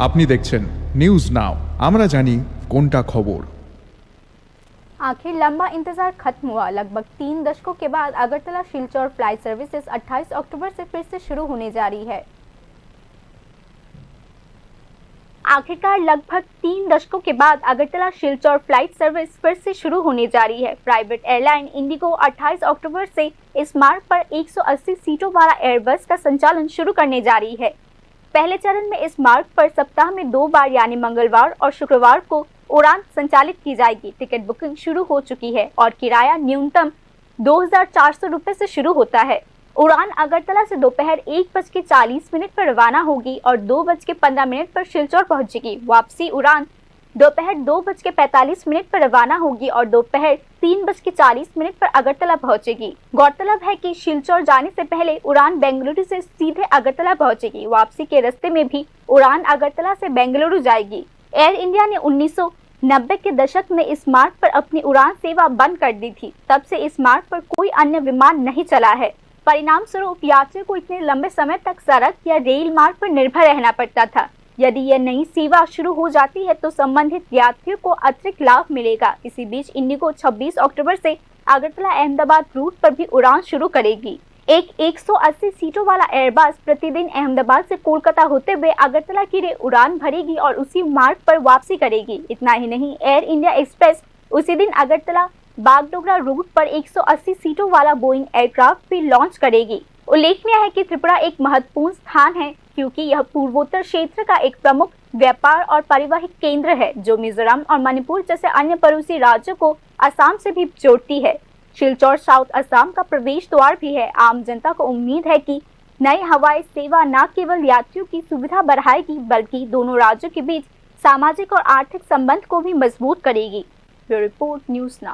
আপনি দেখছেন news now, আমরা জানি কোনটা খবর। आखिर लंबा इंतजार खत्म हुआ। लगभग 3 दशकों के बाद अगरतला शिलचर फ्लाइट सर्विसेज 28 अक्टूबर से फिर से शुरू होने जा रही है। आखिरकार लगभग 3 दशकों के बाद अगरतला शिलचर फ्लाइट सर्विस फिर से शुरू होने जा रही है। प्राइवेट एयरलाइन इंडिगो 28 अक्टूबर से इस मार्ग पर 180 सीटों वाला एयरबस का संचालन शुरू करने जा रही है। पहले चरण में इस मार्ग पर सप्ताह में 2 बार यानी मंगलवार और शुक्रवार को उड़ान संचालित की जाएगी। टिकट बुकिंग शुरू हो चुकी है और किराया न्यूनतम 2,400 रुपए से शुरू होता है। उड़ान अगरतला से दोपहर 1:40 पर रवाना होगी और 2:15 पर शिलचर पहुंचेगी। वापसी उड़ान दोपहर 2:45 पर रवाना होगी और दोपहर 3:40 पर अगरतला पहुंचेगी। गौरतलब है कि शिलचर जाने से पहले उड़ान बेंगलुरु से सीधे अगरतला पहुंचेगी। वापसी के रास्ते में भी उड़ान अगरतला से बेंगलुरु जाएगी। एयर इंडिया ने 1990 के दशक में इस मार्ग पर अपनी उड़ान सेवा बंद कर दी थी। तब से इस मार्ग पर कोई अन्य विमान नहीं चला है। परिणाम स्वरूप यात्रियों को इतने लंबे समय तक सड़क या रेल मार्ग पर निर्भर रहना पड़ता था। यदि यह नई सेवा शुरू हो जाती है तो संबंधित यात्रियों को अतिरिक्त लाभ मिलेगा। इसी बीच इंडिगो 26 अक्टूबर से अगरतला अहमदाबाद रूट पर भी उड़ान शुरू करेगी। एक 180 सीटों वाला एयरबस प्रतिदिन अहमदाबाद से कोलकाता होते हुए अगरतला के लिए उड़ान भरेगी और उसी मार्ग पर वापसी करेगी। इतना ही नहीं, एयर इंडिया एक्सप्रेस उसी दिन अगरतला बागडोगरा रूट पर 180 सीटों वाला बोइंग एयरक्राफ्ट भी लॉन्च करेगी। उल्लेखनीय है कि त्रिपुरा एक महत्वपूर्ण स्थान है क्योंकि यह पूर्वोत्तर क्षेत्र का एक प्रमुख व्यापार और परिवहन केंद्र है जो मिजोरम और मणिपुर जैसे अन्य पड़ोसी राज्यों को असम से भी जोड़ती है। शिलचर साउथ असम का प्रवेश द्वार भी है। आम जनता को उम्मीद है कि नई हवाई सेवा न केवल यात्रियों की सुविधा बढ़ाएगी बल्कि दोनों राज्यों के बीच सामाजिक और आर्थिक संबंध को भी मजबूत करेगी। Bureau report, news now.